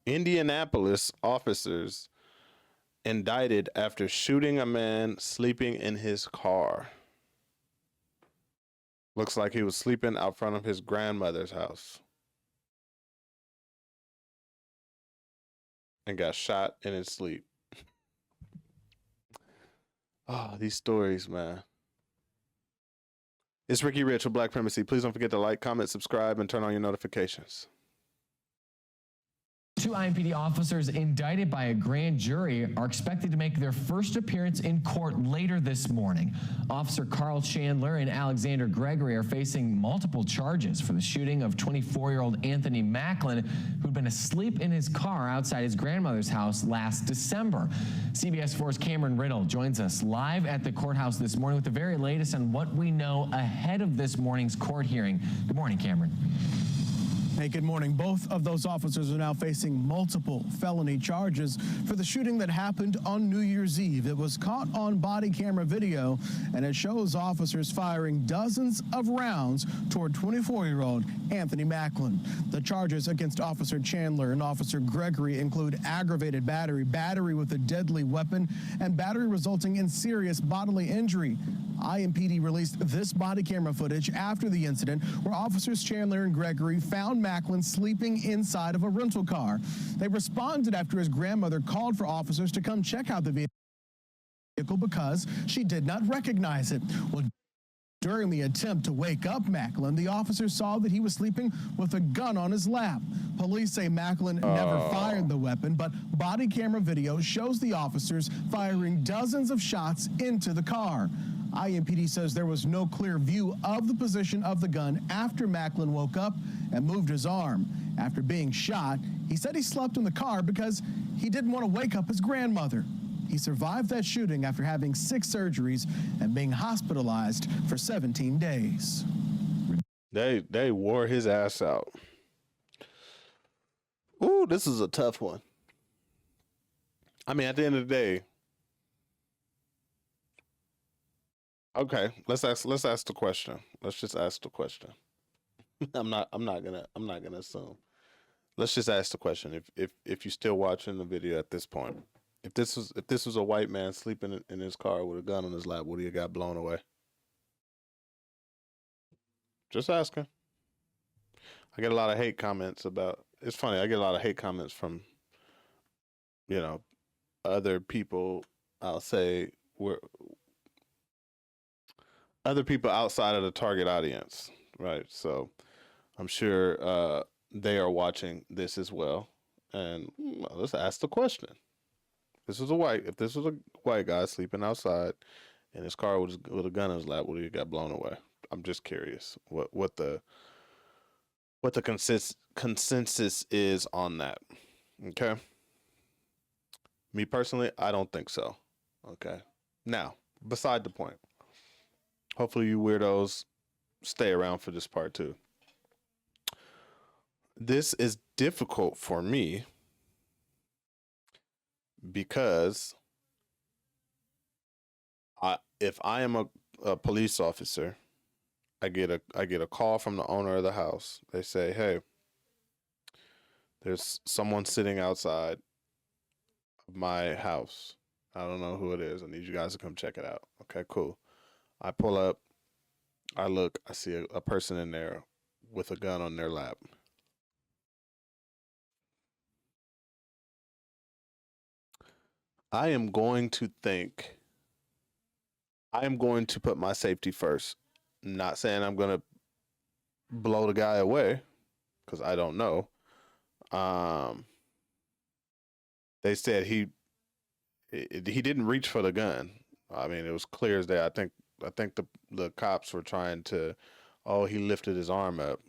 Indianapolis officers indicted after shooting a man sleeping in his car. Looks like he was sleeping out front of his grandmother's house and got shot in his sleep. Oh, these stories, man. It's Ricky Rich with Black Primacy. Please don't forget to like, comment, subscribe, and turn on your notifications. 2 IMPD officers indicted by a grand jury are expected to make their first appearance in court later this morning. Officer Carl Chandler and Alexander Gregory are facing multiple charges for the shooting of 24-year-old Anthony Macklin, who'd been asleep in his car outside his grandmother's house last December. CBS 4's Cameron Riddle joins us live at the courthouse this morning with the very latest on what we know ahead of this morning's court hearing. Good morning, Cameron. Hey, good morning. Both of those officers are now facing multiple felony charges for the shooting that happened on New Year's Eve. It was caught on body camera video, and it shows officers firing dozens of rounds toward 24-year-old Anthony Macklin. The charges against Officer Chandler and Officer Gregory include aggravated battery, battery with a deadly weapon, and battery resulting in serious bodily injury. IMPD released this body camera footage after the incident where Officers Chandler and Gregory found Macklin sleeping inside of a rental car. They responded after his grandmother called for officers to come check out the vehicle because she did not recognize it. Well, during the attempt to wake up Macklin, the officers saw that he was sleeping with a gun on his lap. Police say Macklin never fired the weapon, but body camera video shows the officers firing dozens of shots into the car. IMPD says there was no clear view of the position of the gun after Macklin woke up and moved his arm. After being shot, he said he slept in the car because he didn't want to wake up his grandmother. He survived that shooting after having 6 surgeries and being hospitalized for 17 days. They wore his ass out. Ooh, this is a tough one. I mean, at the end of the day, okay, let's ask the question. Let's just ask the question. I'm not gonna assume. Let's just ask the question. If you're still watching the video at this point, if this was a white man sleeping in his car with a gun on his lap, would he have got blown away? Just asking. I get a lot of hate comments about. It's funny. I get a lot of hate comments from, other people. I'll say other people outside of the target audience, right? So I'm sure they are watching this as well. And let's ask the question. If this was a white guy sleeping outside in his car with a gun in his lap, would he got blown away? I'm just curious what the consensus is on that. Okay. Me personally, I don't think so. Okay. Now, beside the point. Hopefully you weirdos stay around for this part too. This is difficult for me because if I am a police officer, I get a call from the owner of the house. They say, "Hey, there's someone sitting outside of my house. I don't know who it is. I need you guys to come check it out." Okay, cool. I pull up, I look, I see a person in there with a gun on their lap. I am going to put my safety first. Not saying I'm going to blow the guy away, because I don't know. They said he didn't reach for the gun. I mean, it was clear as day. I think the cops were trying to, he lifted his arm up.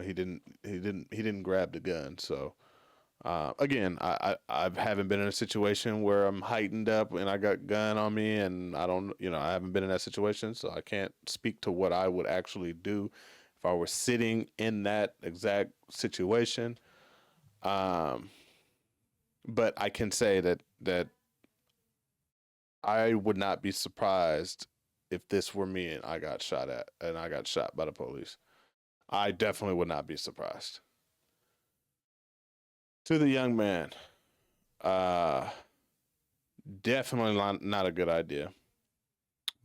He didn't grab the gun. So again, I haven't been in a situation where I'm heightened up and I got gun on me, and I haven't been in that situation, so I can't speak to what I would actually do if I were sitting in that exact situation. But I can say that I would not be surprised if this were me and I got shot by the police. I definitely would not be surprised. To the young man, definitely not a good idea.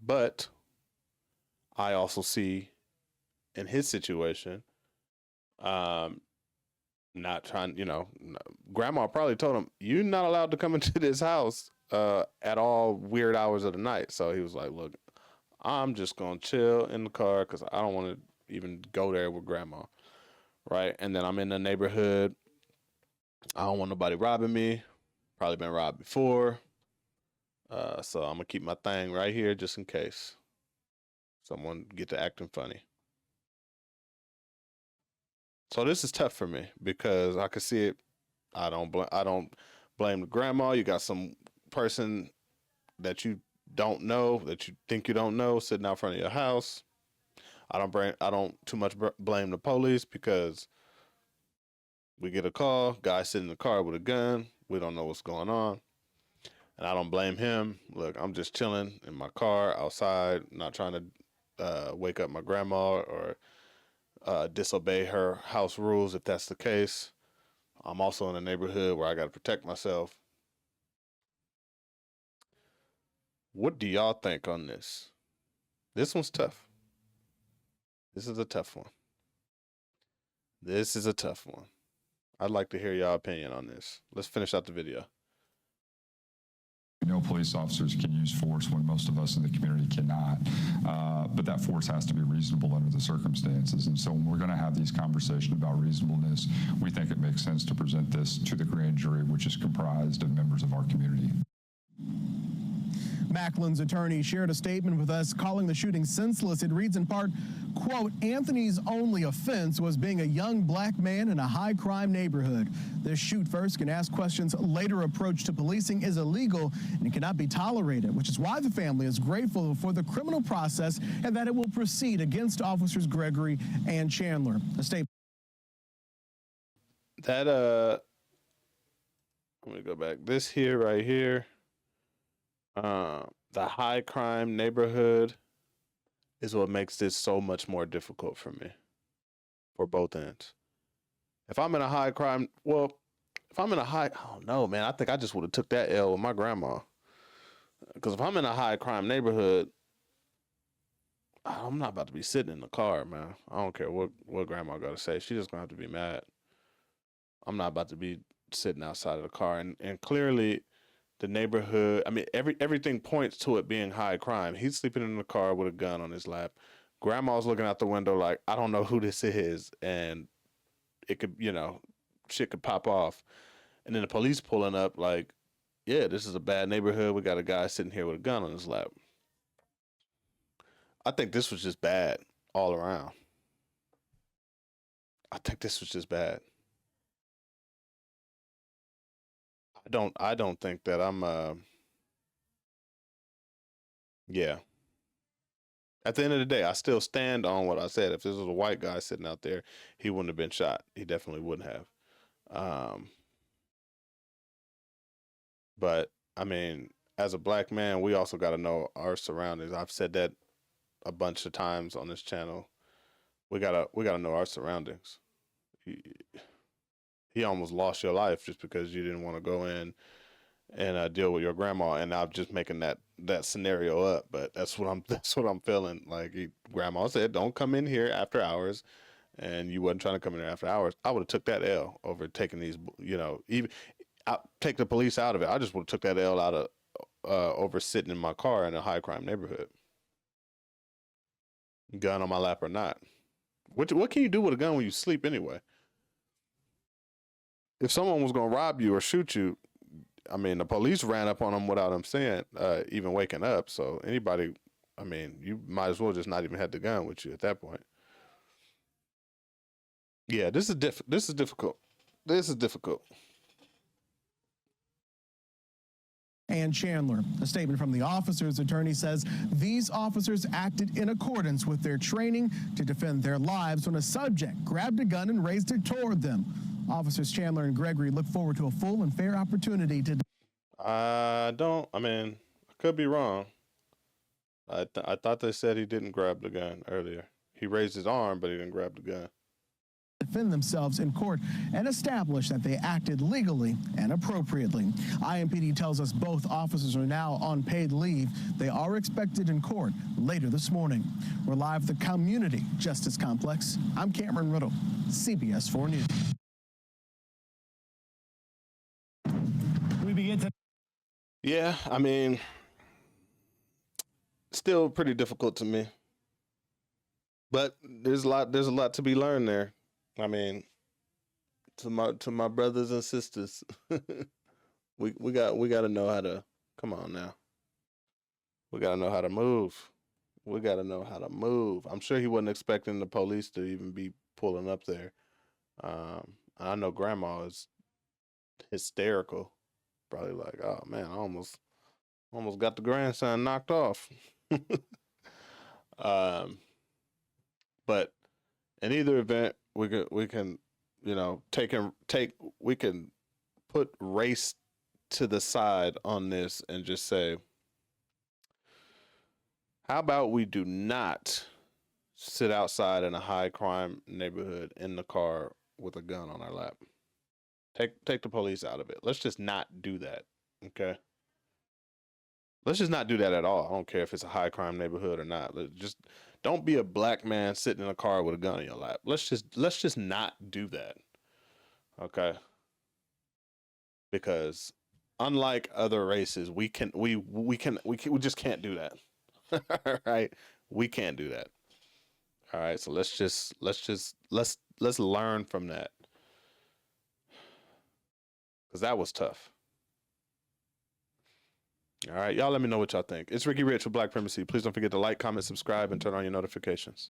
But I also see in his situation, not trying, grandma probably told him, you're not allowed to come into this house at all weird hours of the night. So he was like, look, I'm just going to chill in the car because I don't want to even go there with grandma. Right. And then I'm in the neighborhood. I don't want nobody robbing me. Probably been robbed before. So I'm going to keep my thing right here just in case someone get to acting funny. So this is tough for me because I can see it. I don't blame the grandma. You got some person that you don't know, that you think you don't know, sitting out front of your house. I don't too much blame the police because we get a call, guy sitting in the car with a gun. We don't know what's going on. And I don't blame him. Look, I'm just chilling in my car outside, not trying to wake up my grandma or disobey her house rules if that's the case. I'm also in a neighborhood where I got to protect myself. What do y'all think on this? This one's tough. This is a tough one. This is a tough one. I'd like to hear y'all opinion on this. Let's finish out the video. We know police officers can use force when most of us in the community cannot, but that force has to be reasonable under the circumstances. And so when we're going to have these conversations about reasonableness, we think it makes sense to present this to the grand jury, which is comprised of members of our community. Macklin's attorney shared a statement with us calling the shooting senseless. It reads in part, quote, Anthony's only offense was being a young black man in a high crime neighborhood. This shoot first can ask questions later approach to policing is illegal and it cannot be tolerated, which is why the family is grateful for the criminal process and that it will proceed against officers Gregory and Chandler. A statement. That, let me go back. This here, right here. The high crime neighborhood is what makes this so much more difficult for me, for both ends. If I'm in a high crime, I don't know, man. I think I just would have took that L with my grandma. Because if I'm in a high crime neighborhood, I'm not about to be sitting in the car, man. I don't care what grandma got to say. She's just gonna have to be mad. I'm not about to be sitting outside of the car, and clearly. The neighborhood, I mean, everything points to it being high crime. He's sleeping in the car with a gun on his lap. Grandma's looking out the window like, I don't know who this is. And it could, shit could pop off. And then the police pulling up like, yeah, this is a bad neighborhood. We got a guy sitting here with a gun on his lap. I think this was just bad all around. I think this was just bad. I don't think that I'm yeah. At the end of the day, I still stand on what I said. If this was a white guy sitting out there, he wouldn't have been shot. He definitely wouldn't have. But I mean, as a black man, we also got to know our surroundings. I've said that a bunch of times on this channel. We gotta know our surroundings. He almost lost your life just because you didn't want to go in and deal with your grandma. And I'm just making that scenario up, but that's what I'm feeling. Like grandma said, don't come in here after hours, and you wasn't trying to come in here after hours. I would have took that L over taking these, even take the police out of it. I just would have took that L out of over sitting in my car in a high crime neighborhood, gun on my lap or not. What can you do with a gun when you sleep anyway? If someone was going to rob you or shoot you, I mean, the police ran up on them without them saying, even waking up. So anybody, I mean, you might as well just not even have the gun with you at that point. Yeah, this is difficult. This is difficult. And Chandler. A statement from the officer's attorney says these officers acted in accordance with their training to defend their lives when a subject grabbed a gun and raised it toward them. Officers Chandler and Gregory look forward to a full and fair opportunity to. I could be wrong. I thought they said he didn't grab the gun earlier. He raised his arm, but he didn't grab the gun. defend themselves in court and establish that they acted legally and appropriately. IMPD tells us both officers are now on paid leave. They are expected in court later this morning. We're live at the Community Justice Complex. I'm Cameron Riddle, CBS 4 News. We begin to. Yeah, I mean, still pretty difficult to me. But there's a lot to be learned there. I mean, to my brothers and sisters, we got to know how to, come on now. We got to know how to move. We got to know how to move. I'm sure he wasn't expecting the police to even be pulling up there. I know grandma is hysterical. Probably like, oh man, I almost got the grandson knocked off. But in either event, we can you know we can put race to the side on this and just say, how about we do not sit outside in a high crime neighborhood in the car with a gun on our lap? Take the police out of it. Let's just not do that. Okay. Let's just not do that at all. I don't care if it's a high crime neighborhood or not. Just don't be a black man sitting in a car with a gun in your lap. Let's just not do that. Okay. Because unlike other races, we just can't do that. All right. We can't do that. All right. So let's learn from that. Because that was tough. All right, y'all let me know what y'all think. It's Ricky Rich with Black Primacy. Please don't forget to like, comment, subscribe, and turn on your notifications.